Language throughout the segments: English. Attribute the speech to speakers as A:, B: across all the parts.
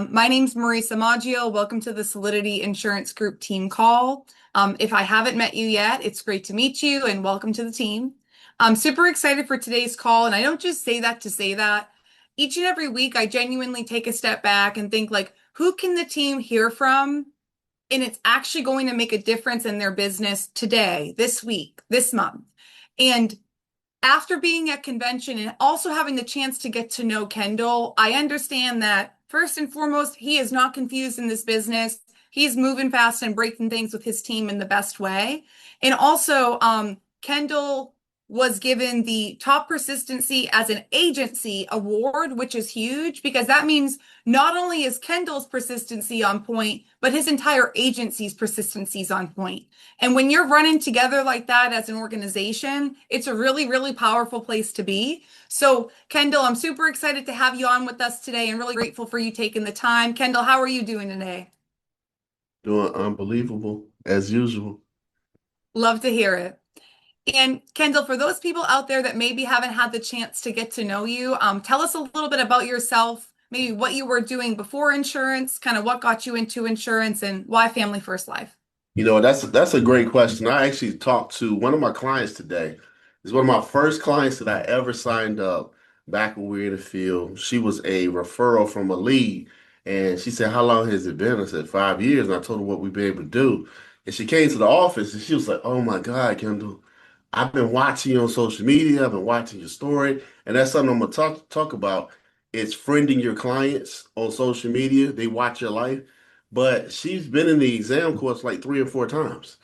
A: My name's Marisa Maggio. Welcome to the Solidity Insurance Group team call. If I haven't met you yet, it's great to meet you and welcome to the team. I'm super excited for today's call, and I don't just say that to say that. Each and every week, I genuinely take a step back and think like, who can the team hear from? And it's actually going to make a difference in their business today, this week, this month. And after being at convention and also having the chance to get to know Kendall, I understand that first and foremost, he is not confused in this business. He's moving fast and breaking things with his team in the best way. And also, Kendall was given the top persistency as an agency award, which is huge because that means not only is Kendall's persistency on point, but his entire agency's persistency is on point. And when you're running together like that as an organization, it's a really, really powerful place to be. So, Kendall, I'm super excited to have you on with us today and really grateful for you taking the time. Kendall, how are you doing today?
B: Doing unbelievable as usual.
A: Love to hear it. And Kendall, for those people out there that maybe haven't had the chance to get to know you, tell us a little bit about yourself, maybe what you were doing before insurance, kind of what got you into insurance, and why Family First Life.
B: That's a great question. I actually talked to one of my clients today. It's one of my first clients that I ever signed up back when we were in the field. She was a referral from a lead, and she said, "How long has it been?" I said, "5 years." And I told her what we've been able to do. And she came to the office and she was like, "Oh my God, Kendall, I've been watching you on social media. I've been watching your story." And that's something I'm gonna talk about. It's friending your clients on social media. They watch your life. But she's been in the exam course like 3 or 4 times.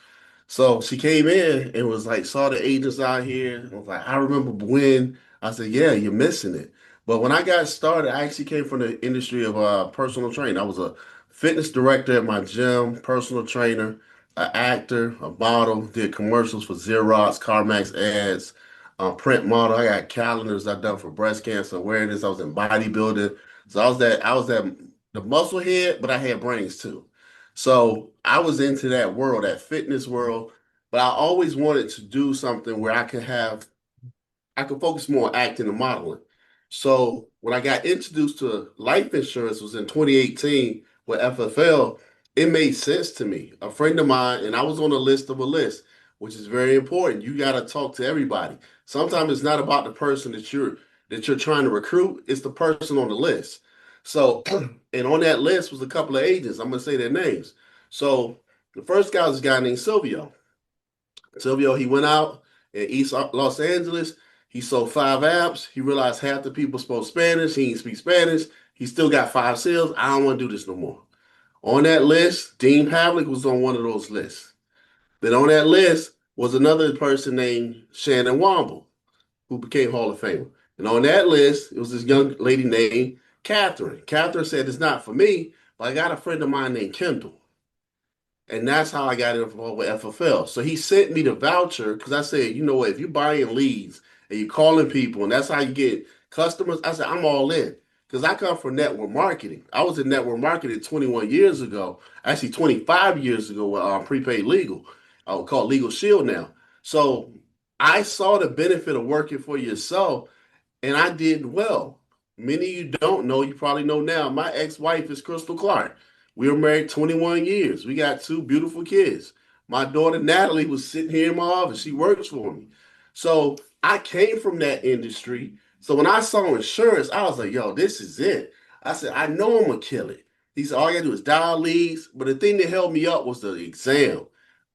B: So she came in and was like, saw the agents out here. And was like, "I remember when." I said, "Yeah, you're missing it." But when I got started, I actually came from the industry of personal training. I was a fitness director at my gym, personal trainer, an actor, a model, did commercials for Xerox, CarMax ads, print model. I got calendars I've done for breast cancer awareness. I was in bodybuilding. So I was that the muscle head, but I had brains too. So I was into that world, that fitness world, but I always wanted to do something where I could focus more on acting and modeling. So when I got introduced to life insurance was in 2018 with FFL, it made sense to me. A friend of mine, and I was on a list of a list, which is very important. You got to talk to everybody. Sometimes it's not about the person that you're trying to recruit, it's the person on the list. So, and on that list was a couple of agents. I'm gonna say their names. So the first guy was a guy named Silvio. Silvio, he went out in East Los Angeles. He sold 5 apps. He realized half the people spoke Spanish. He didn't speak Spanish. He still got 5 sales. I don't want to do this no more. On that list, Dean Pavlik was on one of those lists. Then on that list was another person named Shannon Womble, who became Hall of Famer. And on that list, it was this young lady named Catherine. Catherine said, "It's not for me, but I got a friend of mine named Kendall." And that's how I got involved with FFL. So he sent me the voucher because I said, "You know what, if you're buying leads and you're calling people and that's how you get customers," I said, "I'm all in." Because I come from network marketing. I was in network marketing 21 years ago, actually 25 years ago with prepaid legal, called Legal Shield now. So I saw the benefit of working for yourself and I did well. Many of you don't know, you probably know now. My ex-wife is Crystal Clark. We were married 21 years. We got 2 beautiful kids. My daughter Natalie was sitting here in my office. She works for me. So I came from that industry. So when I saw insurance, I was like, "Yo, this is it." I said, "I know I'm gonna kill it." He said, "All you gotta do is dial leads." But the thing that held me up was the exam.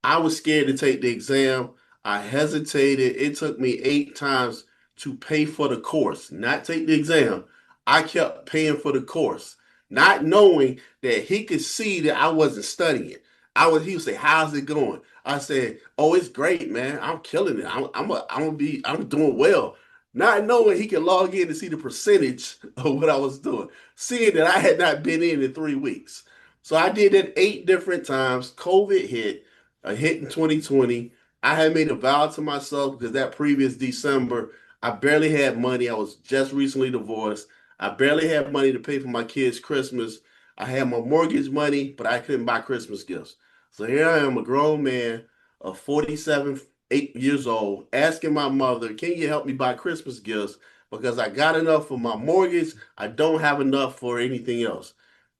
B: I was scared to take the exam. I hesitated. It took me 8 times to pay for the course, not take the exam. I kept paying for the course, not knowing that he could see that I wasn't studying. He would say, "How's it going?" I said, "Oh, it's great, man. I'm killing it. I'm doing well." Not knowing he could log in to see the percentage of what I was doing, seeing that I had not been in 3 weeks. So I did that 8 different times. COVID hit, a hit in 2020. I had made a vow to myself because that previous December, I barely had money. I was just recently divorced. I barely had money to pay for my kids' Christmas. I had my mortgage money, but I couldn't buy Christmas gifts. So here I am, a grown man of 47, 8 years old, asking my mother, "Can you help me buy Christmas gifts? Because I got enough for my mortgage. I don't have enough for anything else."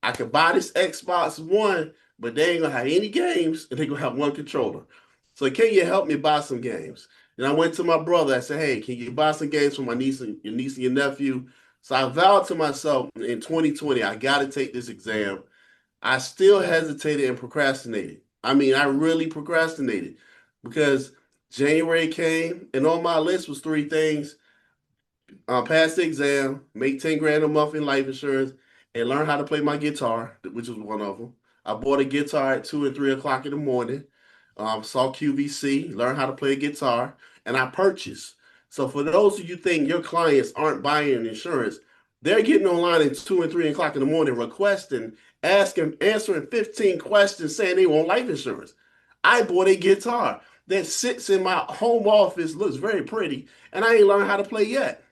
B: I could buy this Xbox One, but they ain't gonna have any games, and they gonna have one controller. So can you help me buy some games? And I went to my brother. I said, "Hey, can you buy some games for my niece and your nephew?" So I vowed to myself in 2020, I got to take this exam. I still hesitated and procrastinated. I mean, I really procrastinated because January came, and on my list was three things: pass the exam, make 10 grand a month in life insurance, and learn how to play my guitar, which was one of them. I bought a guitar at 2 and 3 o'clock in the morning. Saw QVC, learned how to play guitar, and I purchased. So for those of you think your clients aren't buying insurance, they're getting online at 2 and 3 o'clock in the morning requesting, asking, answering 15 questions saying they want life insurance. I bought a guitar that sits in my home office, looks very pretty, and I ain't learned how to play yet.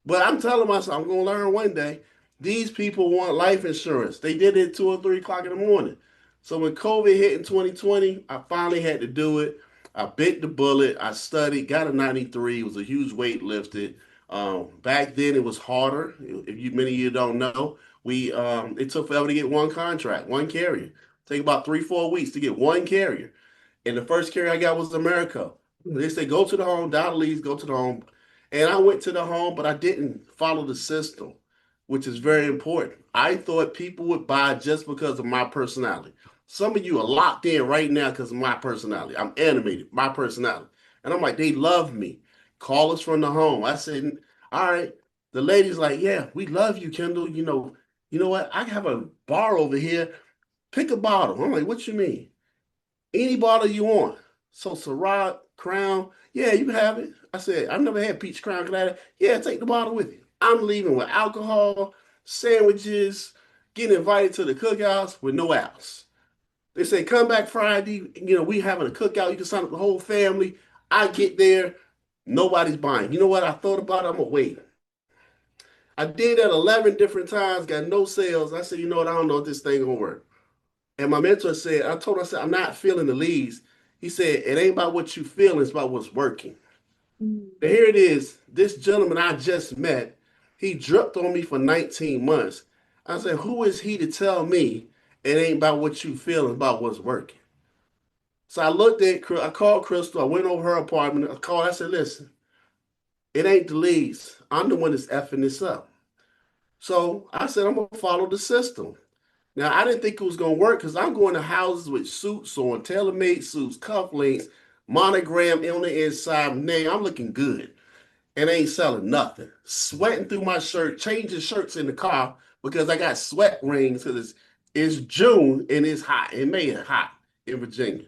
B: But I'm telling myself I'm gonna learn one day. These people want life insurance. They did it at 2 or 3 o'clock in the morning. So when COVID hit in 2020, I finally had to do it. I bit the bullet. I studied, got a 93. It was a huge weight lifted. Back then it was harder. If you many of you don't know, we it took forever to get one contract, one carrier. Take about 3, 4 weeks to get one carrier. And the first carrier I got was America. They said, go to the home, dial the leads, go to the home. And I went to the home, but I didn't follow the system, which is very important. I thought people would buy just because of my personality. Some of you are locked in right now because of my personality. I'm animated, my personality. And I'm like, they love me. Call us from the home. I said, all right. The lady's like, yeah, we love you, Kendall. You know what? I have a bar over here. Pick a bottle. I'm like, what you mean? Any bottle you want. So Ciroc, Crown, yeah, you can have it. I said, I've never had peach Crown. Can I have it? Yeah, take the bottle with you. I'm leaving with alcohol, sandwiches, getting invited to the cookouts with no apps. They say, come back Friday. We having a cookout. You can sign up the whole family. I get there. Nobody's buying. You know what? I thought about it. I'm going to wait. I did that 11 different times, got no sales. I said, you know what? I don't know if this thing going to work. And my mentor said, I told him, I said, I'm not feeling the leads. He said, it ain't about what you feel, it's about what's working. And here it is. This gentleman I just met, he dripped on me for 19 months. I said, who is he to tell me it ain't about what you feel, it's about what's working? So I called Crystal, I went over her apartment, I said, listen, it ain't the leads. I'm the one that's effing this up. So I said, I'm going to follow the system. Now, I didn't think it was going to work because I'm going to houses with suits on, tailor-made suits, cufflinks, monogram on the inside. Name, I'm looking good and ain't selling nothing. Sweating through my shirt, changing shirts in the car because I got sweat rings because it's June and it's hot. It made it hot in Virginia.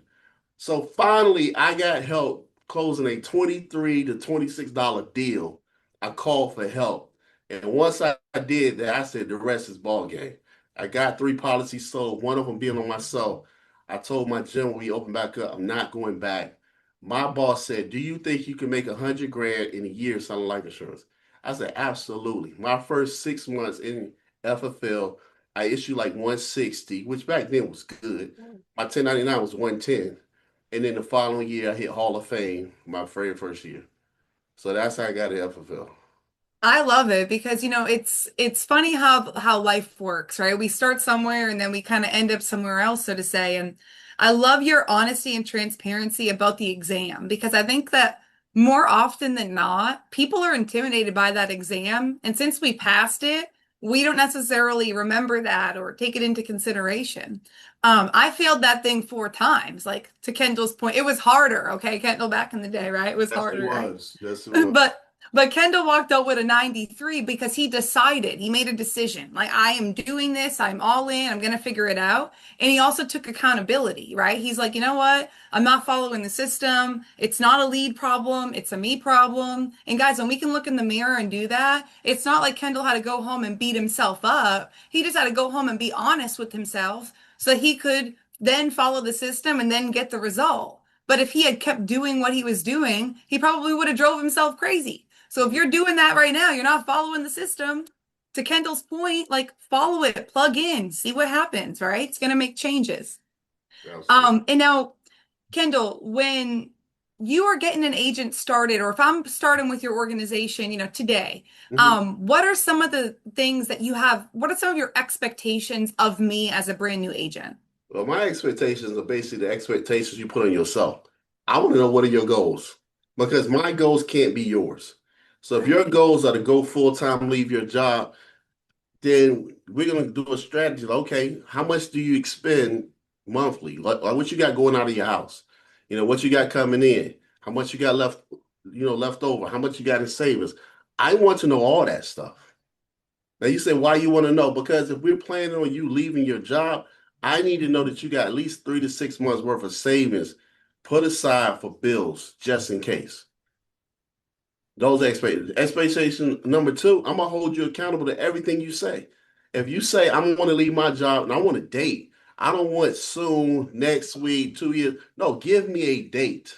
B: So finally, I got help closing a $23 to $26 deal. I called for help. And once I did that, I said the rest is ball game. I got 3 policies sold, one of them being on myself. I told my gym when we opened back up, I'm not going back. My boss said, do you think you can make 100 grand in a year selling life insurance? I said, absolutely. My first 6 months in FFL, I issued like 160, which back then was good. My 1099 was 110. And then the following year, I hit Hall of Fame my very first year. So that's how I got to FFL.
A: I love it because it's funny how life works, right? We start somewhere and then we kind of end up somewhere else, so to say. And I love your honesty and transparency about the exam because I think that more often than not, people are intimidated by that exam. And since we passed it, we don't necessarily remember that or take it into consideration. I failed that thing 4 times. Like to Kendall's point, it was harder, okay, Kendall, back in the day, right? It was
B: Yes, it
A: harder, right?
B: was. Yes, it was.
A: But but Kendall walked out with a 93 because he decided, he made a decision. Like, I am doing this, I'm all in, I'm going to figure it out. And he also took accountability, right? He's like, you know what? I'm not following the system. It's not a lead problem, it's a me problem. And guys, when we can look in the mirror and do that, it's not like Kendall had to go home and beat himself up. He just had to go home and be honest with himself so he could then follow the system and then get the result. But if he had kept doing what he was doing, he probably would have drove himself crazy. So if you're doing that right now, you're not following the system. To Kendall's point, like follow it, plug in, see what happens, right? It's going to make changes.
B: Absolutely.
A: And now, Kendall, you are getting an agent started, or if I'm starting with your organization, today,
B: Mhm.
A: what are some of the things that you have? What are some of your expectations of me as a brand new agent?
B: Well, my expectations are basically the expectations you put on yourself. I want to know what are your goals because my goals can't be yours. So if
A: Right.
B: your goals are to go full time, leave your job, then we're going to do a strategy. Like, okay, how much do you expend monthly? Like what you got going out of your house? What you got coming in? How much you got left, left over? How much you got in savings? I want to know all that stuff. Now you say why you want to know? Because if we're planning on you leaving your job, I need to know that you got at least 3 to 6 months worth of savings put aside for bills just in case. Those expectation number two, I'm gonna hold you accountable to everything you say. If you say I'm gonna leave my job and I want a date, I don't want soon, next week, 2 years. No, give me a date.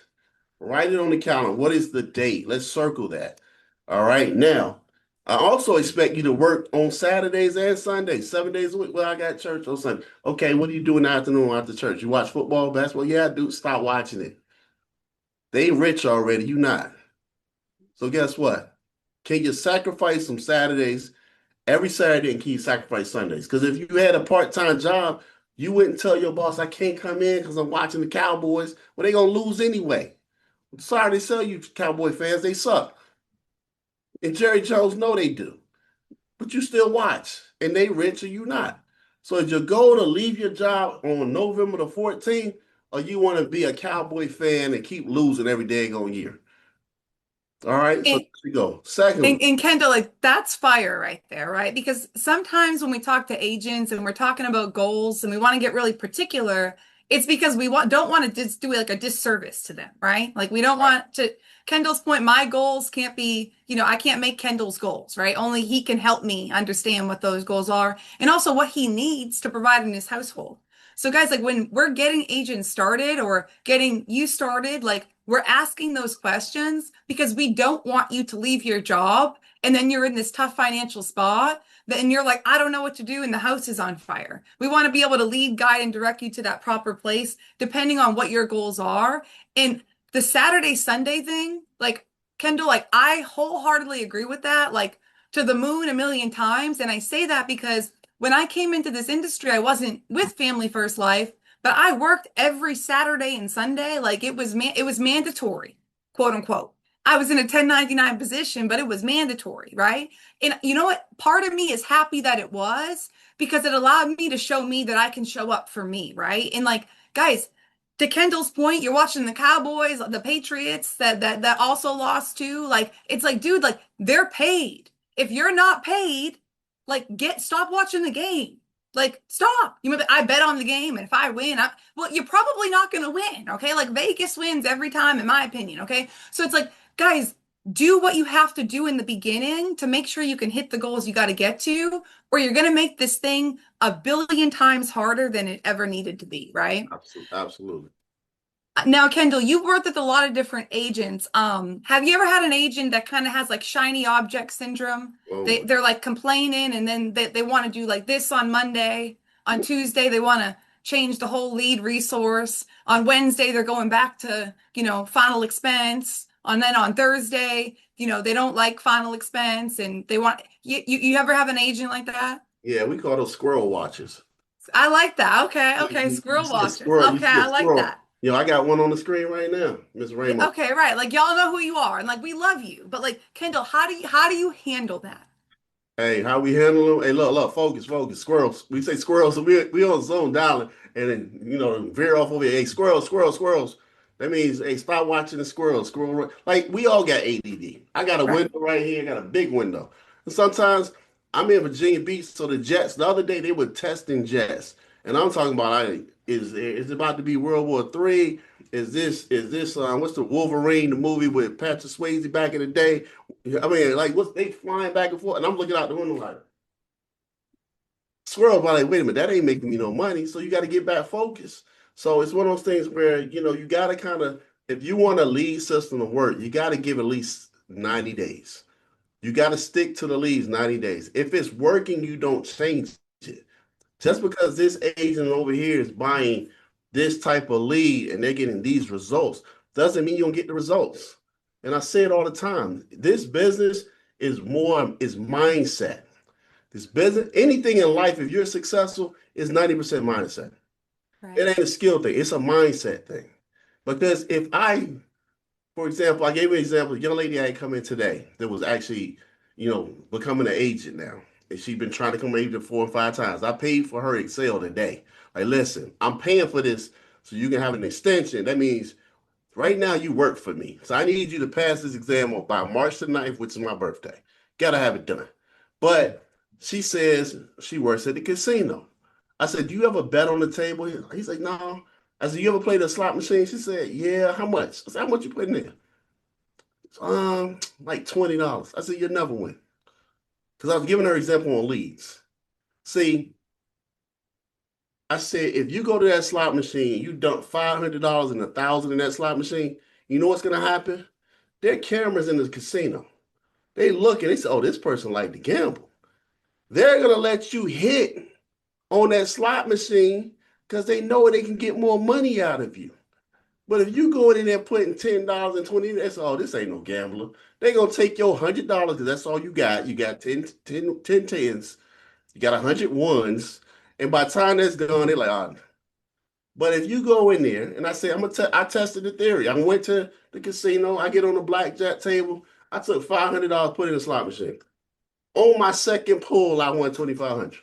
B: Write it on the calendar. What is the date? Let's circle that. All right. Now, I also expect you to work on Saturdays and Sundays, 7 days a week. Well, I got church on Sunday. Okay, what do you do in the afternoon after church? You watch football, basketball? Yeah, I do. Stop watching it. They rich already. You not. So guess what? Can you sacrifice some Saturdays every Saturday and can you sacrifice Sundays? Because if you had a part-time job, you wouldn't tell your boss, I can't come in because I'm watching the Cowboys. Well, they're gonna lose anyway. Sorry to tell you, Cowboy fans, they suck. And Jerry Jones know they do. But you still watch. And they rich or you not. So is your goal to leave your job on November the 14th, or you want to be a Cowboy fan and keep losing every day on year? All right, so there
A: And
B: we go. Secondly,
A: and Kendall, like that's fire right there, right? Because sometimes when we talk to agents and we're talking about goals and we want to get really particular, it's because we don't want to just do like a disservice to them, right? Like we don't want to, Kendall's point, my goals can't be, I can't make Kendall's goals, right? Only he can help me understand what those goals are and also what he needs to provide in his household. So guys, like when we're getting agents started or getting you started, like we're asking those questions because we don't want you to leave your job and then you're in this tough financial spot. Then you're like, I don't know what to do, and the house is on fire. We want to be able to lead, guide, and direct you to that proper place, depending on what your goals are. And the Saturday, Sunday thing, like Kendall, like I wholeheartedly agree with that, like to the moon a million times. And I say that because when I came into this industry, I wasn't with Family First Life. But I worked every Saturday and Sunday, like it was mandatory, quote unquote. I was in a 1099 position, but it was mandatory, right? And you know what? Part of me is happy that it was because it allowed me to show me that I can show up for me, right? And like, guys, to Kendall's point, you're watching the Cowboys, the Patriots that also lost too. Like, it's like, dude, like they're paid. If you're not paid, like stop watching the game. Like, stop. I bet on the game, and if I win, well, you're probably not going to win. Okay. Like, Vegas wins every time, in my opinion. Okay. So it's like, guys, do what you have to do in the beginning to make sure you can hit the goals you got to get to, or you're going to make this thing a billion times harder than it ever needed to be. Right.
B: absolutely, absolutely.
A: Now, Kendall, you've worked with a lot of different agents. Have you ever had an agent that kind of has like shiny object syndrome?
B: Oh my,
A: They're like complaining and then they want to do like this on Monday. On Tuesday, they want to change the whole lead resource. On Wednesday, they're going back to, final expense. And then on Thursday, they don't like final expense and they want you ever have an agent like that?
B: yeah, we call those squirrel watchers.
A: I like that. Okay, okay.
B: You
A: Squirrel
B: see a
A: watchers.
B: squirrel, you
A: Okay,
B: see a
A: I like
B: squirrel.
A: that.
B: I got one on the screen right now, Miss
A: Yeah,
B: Ramos.
A: okay, right. Like y'all know who you are, and like we love you. But like Kendall, how do you handle that?
B: Hey, how we handle them? Hey, look, focus, focus. Squirrels. We say squirrels, so we on zone dialing, and then veer off over here. Hey, squirrels, squirrels, squirrels. That means hey, stop watching the squirrels. Squirrel. Like we all got ADD. I got a
A: Right.
B: window right here. I got a big window. And sometimes I'm in Virginia Beach, so the Jets. The other day they were testing jets, and I'm talking about is it about to be World War III? Is this what's the Wolverine the movie with Patrick Swayze back in the day? I mean, like, what's they flying back and forth, and I'm looking out the window like, squirrel. I'm like, wait a minute, that ain't making me no money. So you got to get back focused. So it's one of those things where you got to kind of, if you want a lead system to work, you got to give at least 90 days. You got to stick to the leads 90 days. If it's working, you don't change it. Just because this agent over here is buying this type of lead and they're getting these results doesn't mean you don't get the results. And I say it all the time. This business is mindset. This business, anything in life, if you're successful, is 90% mindset. It
A: Right.
B: ain't a skill thing, it's a mindset thing. Because if I, for example, I gave you an example, a young lady I had come in today that was actually, becoming an agent now. And she'd been trying to come agent 4 or 5 times. I paid for her Excel today. Like, listen, I'm paying for this so you can have an extension. That means right now you work for me. So I need you to pass this exam by March the 9th, which is my birthday. Gotta have it done. But she says she works at the casino. I said, do you ever bet on the table? He's like, no. I said, you ever played a slot machine? She said, yeah. How much? I said, how much you put in there? Like $20. I said, you'll never win. Because I was giving her an example on leads. See, I said, if you go to that slot machine, you dump $500 and 1,000 in that slot machine, you know what's gonna happen? There are cameras in the casino. They look and they say, oh, this person like to gamble. They're gonna let you hit on that slot machine because they know they can get more money out of you. But if you go in there putting $10 and 20, that's all. This ain't no gambler. They gonna take your $100 because that's all you got. You got 10 tens, you got 100 ones, and by the time that's done, they're like, oh. But if you go in there and I say, I tested the theory. I went to the casino, I get on the blackjack table, I took $500, put in a slot machine. On my second pull, I won 2,500.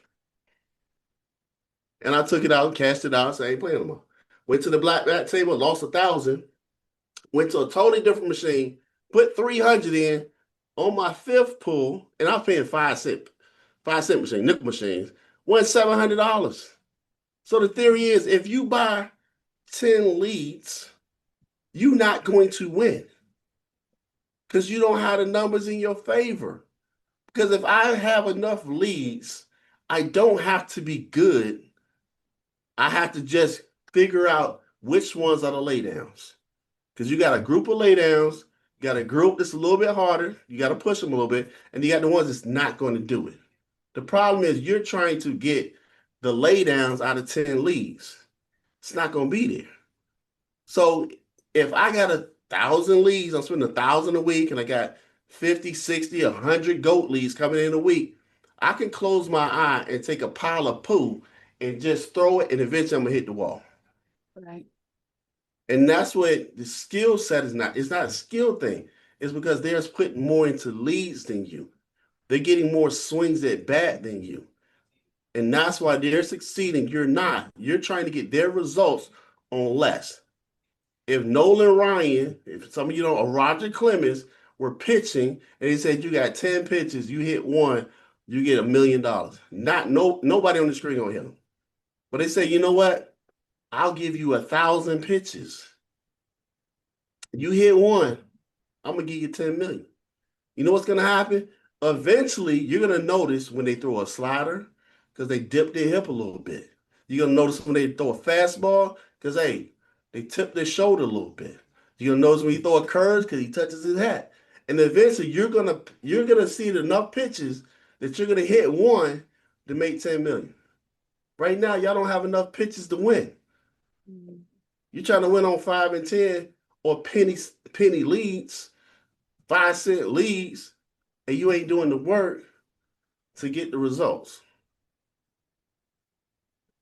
B: And I took it out, cashed it out, so I ain't playing no more. Went to the blackjack table, lost 1,000. Went to a totally different machine, put 300 in on my fifth pull, and I was paying 5 cent machine, nickel machines, won $700. So the theory is if you buy 10 leads, you're not going to win because you don't have the numbers in your favor. Because if I have enough leads, I don't have to be good. I have to just figure out which ones are the laydowns. Because you got a group of laydowns, you got a group that's a little bit harder, you got to push them a little bit, and you got the ones that's not going to do it. The problem is you're trying to get the laydowns out of 10 leads. It's not going to be there. So if I got 1,000 leads, I'm spending 1,000 a week, and I got 50, 60, 100 goat leads coming in a week, I can close my eye and take a pile of poo and just throw it, and eventually I'm going to hit the wall.
A: Right.
B: And that's what the skill set is not. It's not a skill thing. It's because they're putting more into leads than you. They're getting more swings at bat than you. And that's why they're succeeding. You're not. You're trying to get their results on less. If Nolan Ryan, if some of you know, or Roger Clemens were pitching and they said you got 10 pitches, you hit one, you get $1 million. Nobody on the screen gonna hit them. But they say, you know what? I'll give you 1,000 pitches. You hit one, I'm gonna give you 10 million. You know what's gonna happen? Eventually, you're gonna notice when they throw a slider because they dip their hip a little bit. You're gonna notice when they throw a fastball because they tip their shoulder a little bit. You're gonna notice when he throw a curve because he touches his hat. And eventually, you're gonna see enough pitches that you're gonna hit one to make 10 million. Right now, y'all don't have enough pitches to win.
A: Mm.
B: You're trying to win on 5 and 10 or penny leads, 5 cent leads, and you ain't doing the work to get the results.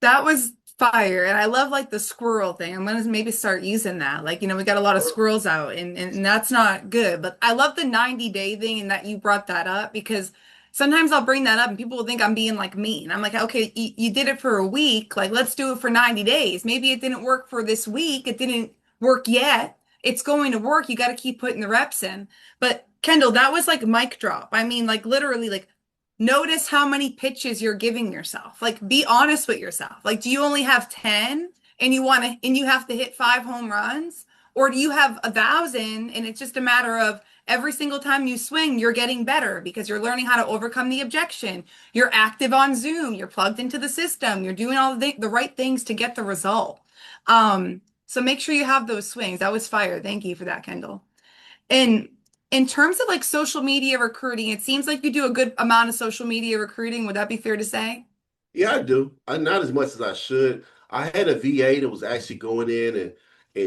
A: That was fire. And I love like the squirrel thing. I'm gonna maybe start using that. Like, we got a lot of squirrels out and that's not good. But I love the 90-day thing and that you brought that up because sometimes I'll bring that up and people will think I'm being like mean. I'm like, okay, you did it for a week. Like, let's do it for 90 days. Maybe it didn't work for this week. It didn't work yet. It's going to work. You got to keep putting the reps in. But Kendall, that was like mic drop. I mean, like literally, like notice how many pitches you're giving yourself. Like be honest with yourself. Like do you only have 10 and you have to hit 5 home runs? Or do you have 1,000 and it's just a matter of every single time you swing, you're getting better because you're learning how to overcome the objection. You're active on Zoom, you're plugged into the system, you're doing all the right things to get the result. So make sure you have those swings. That was fire. Thank you for that, Kendall. And in terms of like social media recruiting, it seems like you do a good amount of social media recruiting. Would that be fair to say?
B: Yeah, I do. Not as much as I should. I had a VA that was actually going in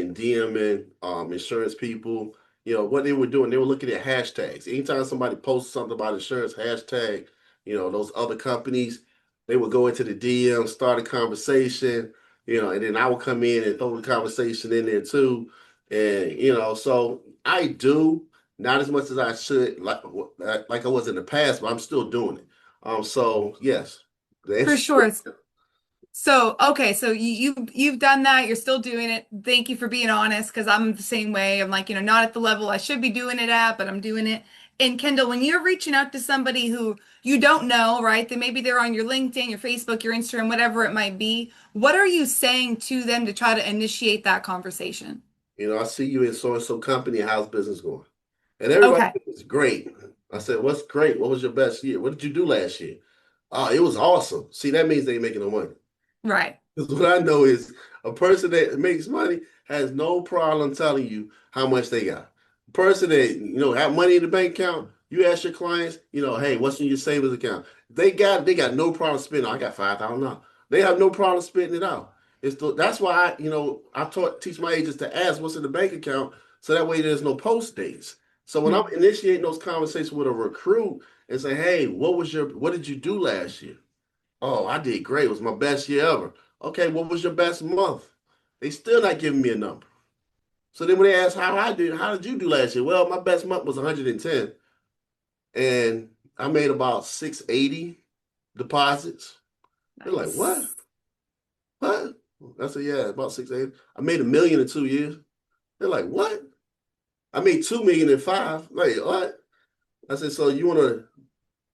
B: and DMing insurance people. What they were doing, they were looking at hashtags. Anytime somebody posts something about insurance, hashtag, those other companies, they would go into the DM, start a conversation, and then I would come in and throw the conversation in there too. And, so I do not as much as I should, like I was in the past, but I'm still doing it. So yes, the
A: For
B: answer.
A: sure. So, okay, so you've done that, you're still doing it. Thank you for being honest, because I'm the same way. I'm like, not at the level I should be doing it at, but I'm doing it. And Kendall, when you're reaching out to somebody who you don't know, right? Then maybe they're on your LinkedIn, your Facebook, your Instagram, whatever it might be. What are you saying to them to try to initiate that conversation?
B: I see you in so and so company. How's business going? And everybody
A: Okay,
B: said, it's great. I said, what's great? What was your best year? What did you do last year? Oh, it was awesome. See, that means they ain't making no money.
A: right.
B: Because what I know is a person that makes money has no problem telling you how much they got. A person that have money in the bank account, you ask your clients, hey, what's in your savings account? They got no problem spending. I got $5,000. They have no problem spending it out. That's why teach my agents to ask what's in the bank account, so that way there's no post dates. So when I'm
A: Hmm.
B: initiating those conversations with a recruit and say, hey, what did you do last year? Oh, I did great. It was my best year ever. Okay, what was your best month? They still not giving me a number. So then when they ask how did you do last year? Well, my best month was 110, and I made about 680 deposits. They're like, what?
A: Nice.
B: What? I said, yeah, about 680. I made 1 million in 2 years. They're like, what? I made 2 million in five. Like, what? I said, so you want to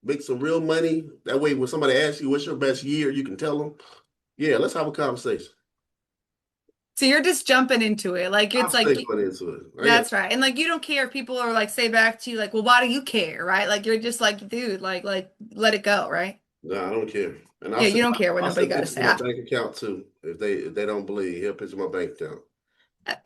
B: make some real money? That way, when somebody asks you what's your best year, you can tell them, yeah, let's have a conversation.
A: So you're just jumping into it. Like
B: I'm
A: it's
B: still
A: like
B: going into it. I got
A: that's right. And like you don't care if people are like say back to you like, "Well, why do you care?" Right? Like you're just like, "Dude, like let it go," right?
B: No, I don't care. And
A: Yeah, you don't care what
B: I'll
A: nobody
B: send
A: got to
B: pictures
A: say.
B: of my bank account too. If they don't believe, he'll picture my bank account.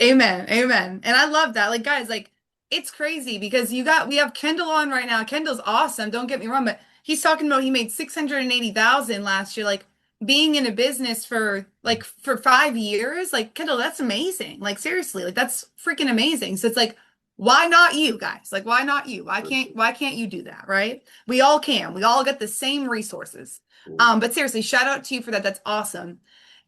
A: Amen. Amen. And I love that. Like, guys, like, it's crazy because we have Kendall on right now. Kendall's awesome. Don't get me wrong, but he's talking about he made 680,000 last year. Like, being in a business for 5 years, like, Kendall, that's amazing. Like, seriously, like, that's freaking amazing. So it's like, why not you guys? Like, why not you? Why can't you do that, right? We all can. We all get the same resources. But seriously, shout out to you for that. That's awesome.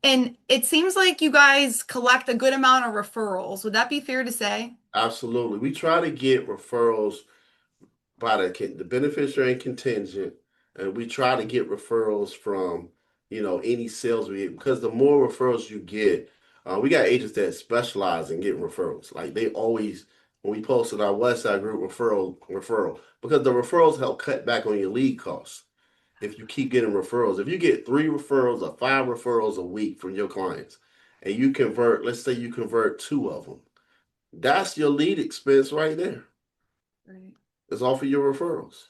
A: And it seems like you guys collect a good amount of referrals. Would that be fair to say?
B: Absolutely. We try to get referrals by the beneficiary and contingent, and we try to get referrals from any sales we get, because the more referrals you get, we got agents that specialize in getting referrals. Like they always, when we posted our Westside group referral, because the referrals help cut back on your lead costs. If you keep getting referrals, if you get 3 referrals or 5 referrals a week from your clients, and you convert, let's say you convert 2 of them, that's your lead expense right there.
A: Right.
B: It's off of your referrals,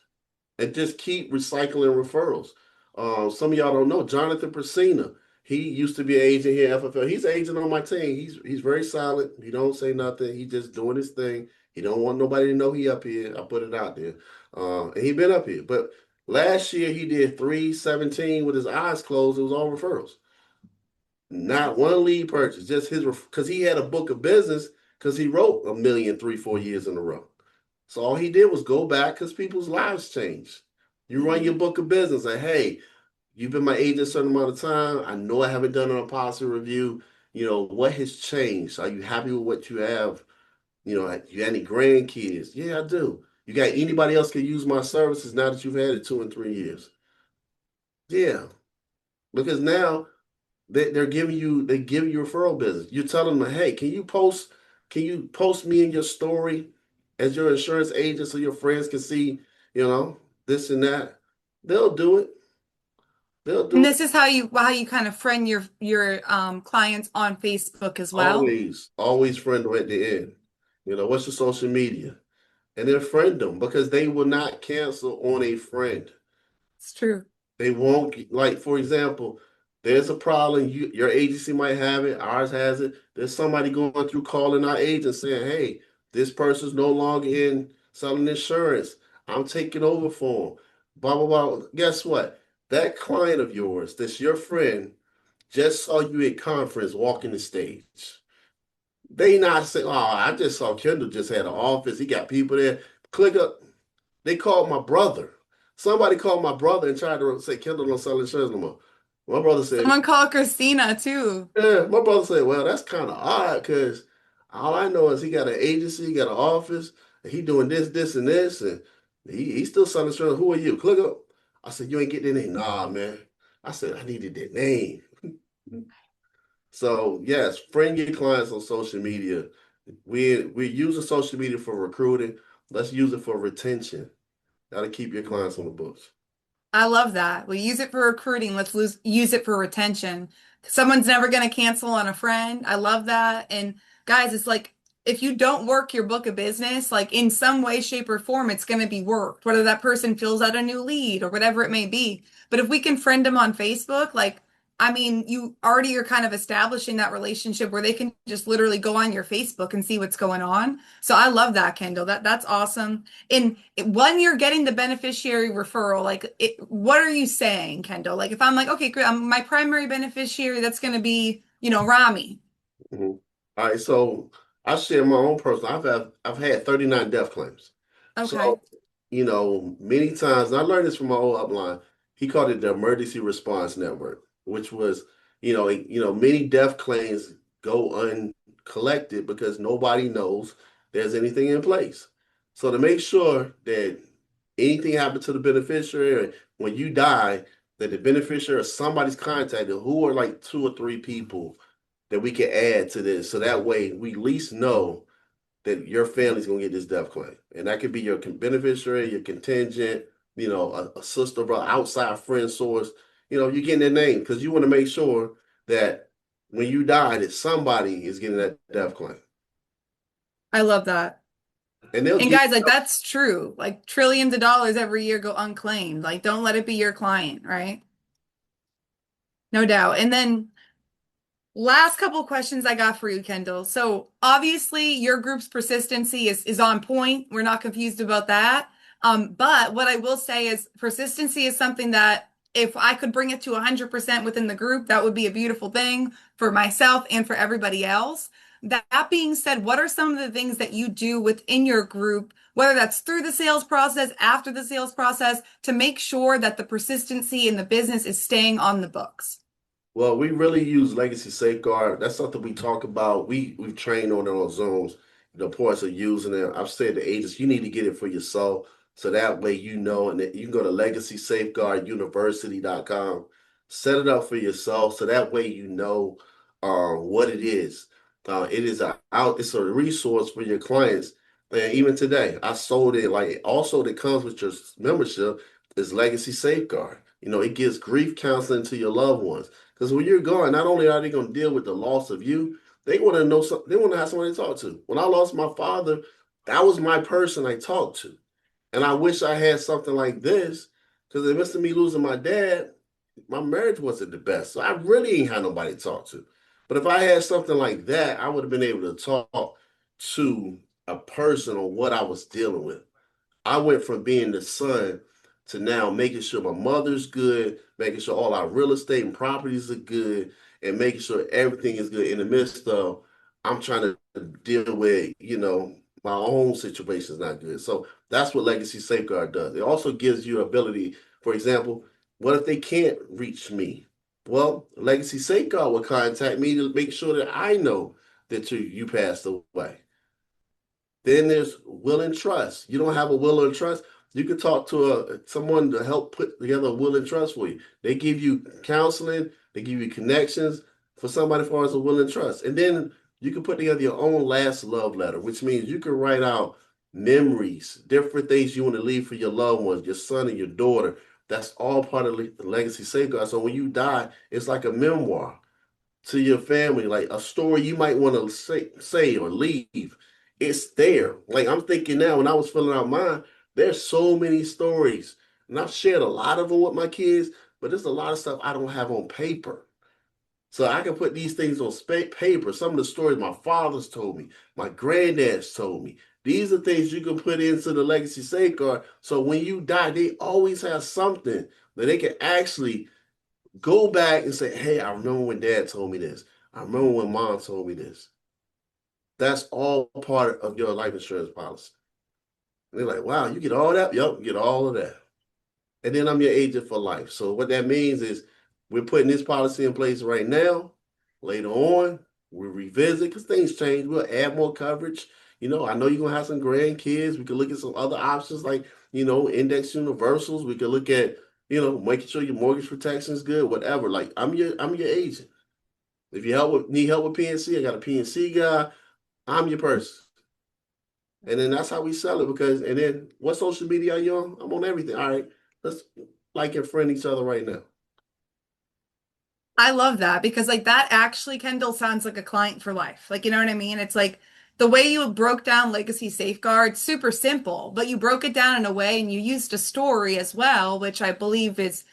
B: and just keep recycling referrals. Some of y'all don't know Jonathan Persina. He used to be an agent here at FFL. He's an agent on my team. He's very silent. He don't say nothing. He just doing his thing. He don't want nobody to know he up here. I put it out there, and he been up here. But last year he did 317 with his eyes closed. It was all referrals. Not one lead purchase, just his because he had a book of business because he wrote 1 million 3 4 years in a row. So all he did was go back because people's lives changed. You run your
A: Mhm.
B: book of business, like, hey, you've been my agent a certain amount of time. I know I haven't done a policy review. What has changed? Are you happy with what you have? You got any grandkids? Yeah, I do. You got anybody else can use my services now that you've had it 2 and 3 years? Yeah, because now they give you referral business. You're telling them, hey, can you post me in your story as your insurance agent so your friends can see, you know, this and that. They'll do it. They'll
A: And
B: do it.
A: this is how you kind of friend your clients on Facebook as well.
B: Always friend them at the end. What's your social media? And then friend them because they will not cancel on a friend.
A: It's true.
B: They won't, like, for example, there's a problem. Your agency might have it, ours has it. There's somebody going through calling our agent saying, hey, this person's no longer in selling insurance. I'm taking over for them. Blah, blah, blah. Guess what? That client of yours, that's your friend, just saw you at conference walking the stage. They not say, oh, I just saw Kendall just had an office. He got people there. Click up. They called my brother. Somebody called my brother and tried to say Kendall don't sell insurance no more. My brother said,
A: Someone call Christina too.
B: yeah, my brother said, well, that's kind of odd because all I know is he got an agency, he got an office, and he doing this, this, and this, and he's still selling insurance. Who are you? Click up. I said, you ain't getting that name. Nah, man. I said, I needed that name. So yes, friend your clients on social media. We're using social media for recruiting. Let's use it for retention. Gotta keep your clients on the books.
A: I love that. We use it for recruiting. Use it for retention. Someone's never going to cancel on a friend. I love that. And guys, it's like if you don't work your book of business, like in some way, shape, or form, it's going to be worked, whether that person fills out a new lead or whatever it may be. But if we can friend them on Facebook, like, I mean, you already are kind of establishing that relationship where they can just literally go on your Facebook and see what's going on. So I love that, Kendall. That's awesome. And when you're getting the beneficiary referral, what are you saying, Kendall? Like if I'm like, okay, great, I'm my primary beneficiary, that's going to be, Rami.
B: Mhm. All right, so I share my own personal. I've had 39 death claims.
A: Okay.
B: So, many times, and I learned this from my old upline. He called it the emergency response network, which was, many death claims go uncollected because nobody knows there's anything in place. So to make sure that anything happened to the beneficiary, or when you die, that the beneficiary or somebody's contacted, who are like two or three people that we can add to this, so that way we at least know that your family's gonna get this death claim, and that could be your beneficiary, your contingent, a sister, brother, outside friend source. You're getting their name because you want to make sure that when you die, that somebody is getting that death claim,
A: I love that.
B: and they'll
A: And
B: give
A: guys, like that's true. Like trillions of dollars every year go unclaimed. Like don't let it be your client, right? No doubt. And then last couple of questions I got for you, Kendall. So obviously your group's persistency is on point. We're not confused about that. But what I will say is persistency is something that if I could bring it to 100% within the group, that would be a beautiful thing for myself and for everybody else. That being said, what are some of the things that you do within your group, whether that's through the sales process, after the sales process, to make sure that the persistency in the business is staying on the books?
B: Well, we really use legacy safeguard. That's something we talk about. We've trained on it on Zooms. The importance of using it. I've said to agents, you need to get it for yourself. So that way you know, and you can go to legacysafeguarduniversity.com, set it up for yourself. So that way you know what it is. It's a resource for your clients. And even today, I sold it like also that comes with your membership is Legacy Safeguard. It gives grief counseling to your loved ones. Because when you're gone, not only are they going to deal with the loss of you, they want to know something. They want to have somebody to talk to. When I lost my father, that was my person I talked to, and I wish I had something like this. Because in the midst of me losing my dad, my marriage wasn't the best, so I really ain't had nobody to talk to. But if I had something like that, I would have been able to talk to a person on what I was dealing with. I went from being the son to now making sure my mother's good, making sure all our real estate and properties are good, and making sure everything is good in the midst of I'm trying to deal with, my own situation is not good. So that's what Legacy Safeguard does. It also gives you ability, for example, what if they can't reach me? Well, Legacy Safeguard will contact me to make sure that I know that you passed away. Then there's will and trust. You don't have a will and trust. You could talk to someone to help put together a will and trust for you. They give you counseling. They give you connections for somebody as far as a will and trust. And then you can put together your own last love letter, which means you can write out memories, different things you want to leave for your loved ones, your son and your daughter. That's all part of the legacy safeguard. So when you die, it's like a memoir to your family, like a story you might want to say or leave. It's there. Like I'm thinking now, when I was filling out mine, there's so many stories, and I've shared a lot of them with my kids, but there's a lot of stuff I don't have on paper. So I can put these things on paper. Some of the stories my father's told me, my granddad's told me. These are things you can put into the legacy safeguard. So when you die, they always have something that they can actually go back and say, hey, I remember when dad told me this. I remember when mom told me this. That's all part of your life insurance policy. And they're like, wow, you get all that? Yep, you get all of that. And then I'm your agent for life. So what that means is we're putting this policy in place right now. Later on, we'll revisit because things change. We'll add more coverage. I know you're gonna have some grandkids. We could look at some other options like, index universals. We could look at, making sure your mortgage protection is good, whatever. Like I'm your agent. If you need help with PNC, I got a PNC guy. I'm your person. And then that's how we sell it and then what social media are you on? I'm on everything. All right, let's like and friend each other right now.
A: I love that because like that actually, Kendall, sounds like a client for life. Like, you know what I mean? It's like the way you broke down legacy safeguards, super simple, but you broke it down in a way and you used a story as well, which I believe is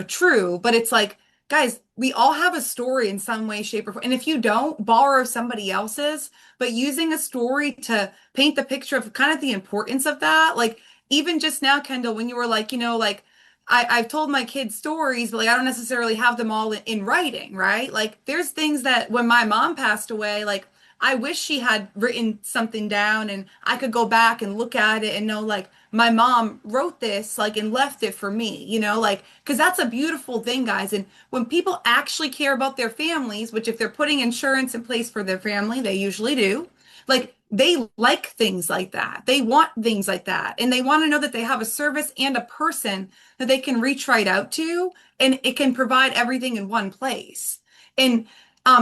A: true. But it's like, guys, we all have a story in some way, shape, or form. And if you don't, borrow somebody else's, but using a story to paint the picture of kind of the importance of that, like even just now, Kendall, when you were like, like I've told my kids stories, but like I don't necessarily have them all in writing, right? Like there's things that when my mom passed away, like I wish she had written something down and I could go back and look at it and know like my mom wrote this like and left it for me, like because that's a beautiful thing, guys. And when people actually care about their families, which if they're putting insurance in place for their family, they usually do, like they like things like that. They want things like that. And they want to know that they have a service and a person that they can reach right out to, and it can provide everything in one place. And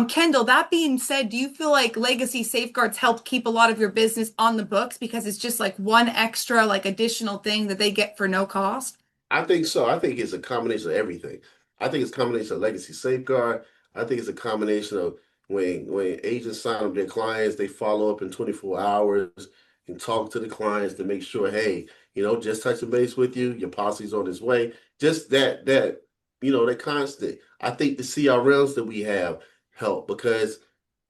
A: Kendall, that being said, do you feel like legacy safeguards help keep a lot of your business on the books because it's just like one extra, like additional thing that they get for no cost?
B: I think so. I think it's a combination of everything. I think it's a combination of legacy safeguard. I think it's a combination of when agents sign up their clients, they follow up in 24 hours and talk to the clients to make sure, hey, just touching base with you, your policy's on its way. Just that constant. I think the CRMs that we have help because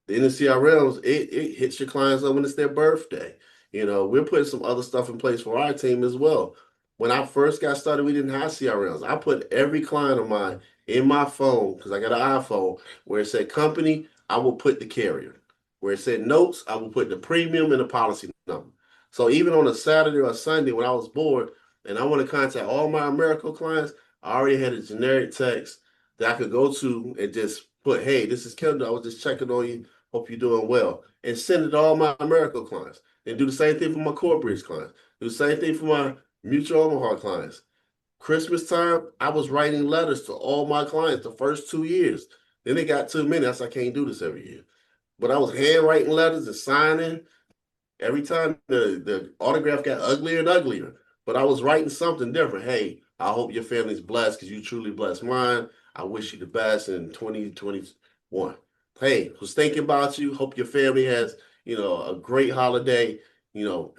B: in the CRMs, it hits your clients up when it's their birthday. We're putting some other stuff in place for our team as well. When I first got started, we didn't have CRMs. I put every client of mine in my phone because I got an iPhone where it said company, I will put the carrier. Where it said notes, I will put the premium and the policy number. So even on a Saturday or Sunday when I was bored and I want to contact all my American clients, I already had a generic text that I could go to and just put, hey, this is Kendall. I was just checking on you. Hope you're doing well. And send it to all my American clients. And do the same thing for my corporate clients. Do the same thing for my Mutual Omaha clients. Christmas time, I was writing letters to all my clients the first 2 years. Then it got too many. I said, I can't do this every year. But I was handwriting letters and signing. Every time the autograph got uglier and uglier, but I was writing something different. Hey, I hope your family's blessed because you truly blessed mine. I wish you the best in 2021. Hey, was thinking about you. Hope your family has, a great holiday,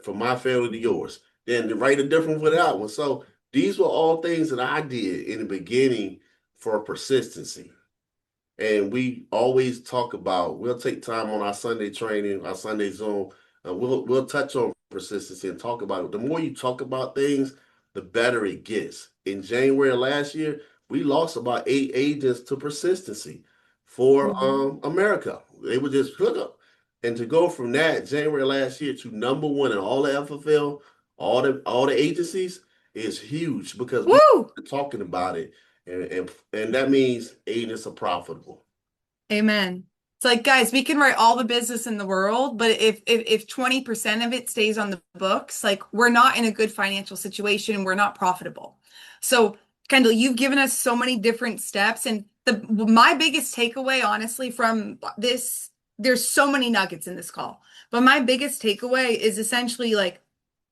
B: from my family to yours. Then to write a different for that one. So these were all things that I did in the beginning for persistency. And we always talk about, we'll take time on our Sunday training, our Sunday Zoom, we'll touch on persistency and talk about it. The more you talk about things, the better it gets. In January of last year, we lost about 8 agents to persistency for
A: Mhm.
B: America. They would just hook up. And to go from that January last year to number one in all the FFL, all the agencies is huge because we
A: Woo!
B: are talking about it and that means agents are profitable.
A: Amen. It's like, guys, we can write all the business in the world, but if 20% of it stays on the books, like we're not in a good financial situation, we're not profitable. So, Kendall, you've given us so many different steps, and the my biggest takeaway, honestly, from this, there's so many nuggets in this call, but my biggest takeaway is essentially like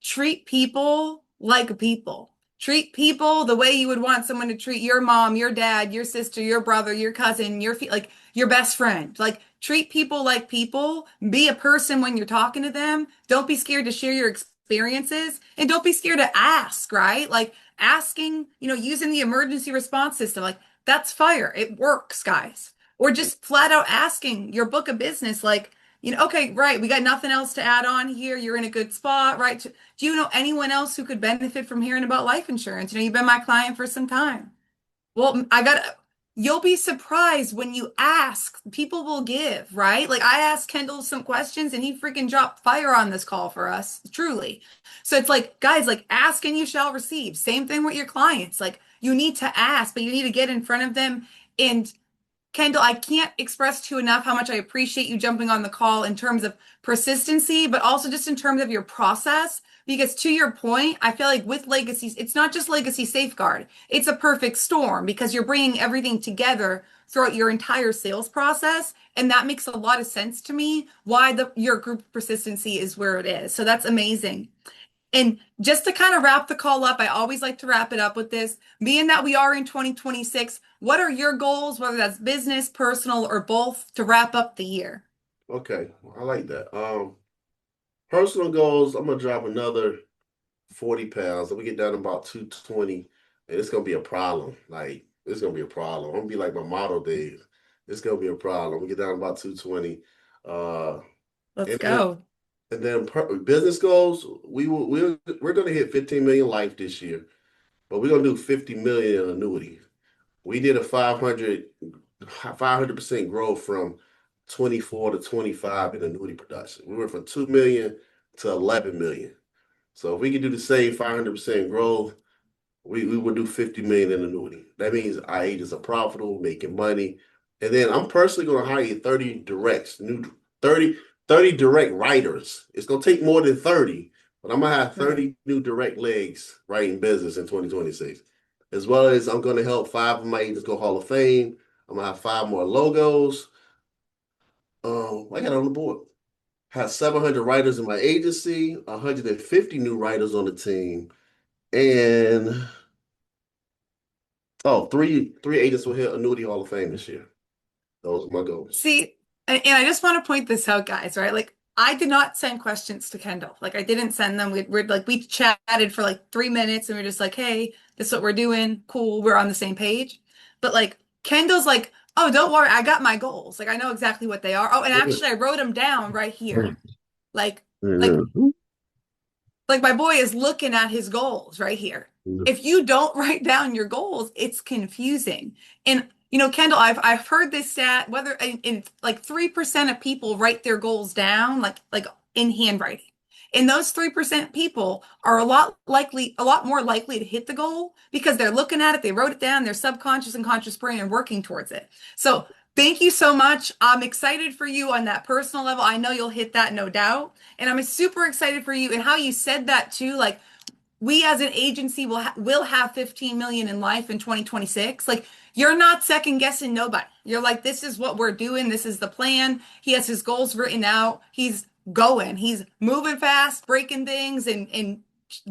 A: treat people like people. Treat people the way you would want someone to treat your mom, your dad, your sister, your brother, your cousin, like your best friend. Like treat people like people. Be a person when you're talking to them. Don't be scared to share your experiences and don't be scared to ask, right? Like asking, using the emergency response system. Like that's fire. It works, guys. Or just flat out asking your book of business like, okay, right, we got nothing else to add on here. You're in a good spot, right? Do you know anyone else who could benefit from hearing about life insurance? You've been my client for some time. Well, I got you'll be surprised when you ask, people will give, right? Like I asked Kendall some questions and he freaking dropped fire on this call for us, truly. So it's like, guys, like ask and you shall receive. Same thing with your clients. Like you need to ask, but you need to get in front of them. And Kendall, I can't express to you enough how much I appreciate you jumping on the call in terms of persistency, but also just in terms of your process. Because to your point, I feel like with legacies, it's not just legacy safeguard. It's a perfect storm because you're bringing everything together throughout your entire sales process. And that makes a lot of sense to me why your group persistency is where it is. So that's amazing. And just to kind of wrap the call up, I always like to wrap it up with this. Being that we are in 2026, what are your goals, whether that's business, personal, or both, to wrap up the year?
B: Okay, I like that. Personal goals, I'm gonna drop another 40 pounds. If we get down to about 220, and it's gonna be a problem. Like it's gonna be a problem. I'm gonna be like my model days. It's gonna be a problem. We get down to about 220. Uh
A: Let's
B: and then
A: go.
B: business goals, we're gonna hit 15 million life this year, but we're gonna do 50 million in annuity. We did a 500% growth from 24 to 25 in annuity production. We went from 2 million to 11 million. So if we can do the same 500% growth, we would do 50 million in annuity. That means our agents are profitable, making money. And then I'm personally going to hire 30 directs, new 30 30 direct writers. It's going to take more than 30, but I'm going to have
A: Right.
B: 30 new direct legs writing business in 2026. As well as I'm going to help five of my agents go Hall of Fame. I'm going to have five more logos. I got on the board. Have 700 writers in my agency, 150 new writers on the team, and three agents will hit annuity Hall of Fame this year. Those are my goals.
A: See, and I just want to point this out, guys, right? Like, I did not send questions to Kendall. Like, I didn't send them. We're like, we chatted for like 3 minutes and we're just like, hey, this is what we're doing. Cool. We're on the same page. But like, Kendall's like, oh, don't worry. I got my goals. Like, I know exactly what they are. Oh, and actually, I wrote them down right here. Like, like like my boy is looking at his goals right here. If you don't write down your goals, it's confusing. And Kendall, I've heard this stat, whether in like 3% of people write their goals down, like in handwriting. And those 3% people are a lot more likely to hit the goal because they're looking at it, they wrote it down, their subconscious and conscious brain are working towards it. So thank you so much. I'm excited for you on that personal level. I know you'll hit that, no doubt. And I'm super excited for you and how you said that too. Like we as an agency will have 15 million in life in 2026. Like you're not second guessing nobody. You're like, this is what we're doing. This is the plan. He has his goals written out. He's going. He's moving fast, breaking things, and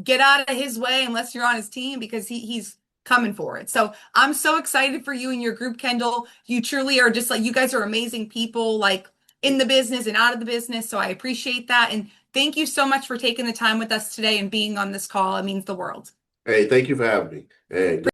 A: get out of his way unless you're on his team because he's coming for it. So I'm so excited for you and your group, Kendall. You truly are just like you guys are amazing people, like in the business and out of the business. So I appreciate that. And thank you so much for taking the time with us today and being on this call. It means the world.
B: Hey, thank you for having me. And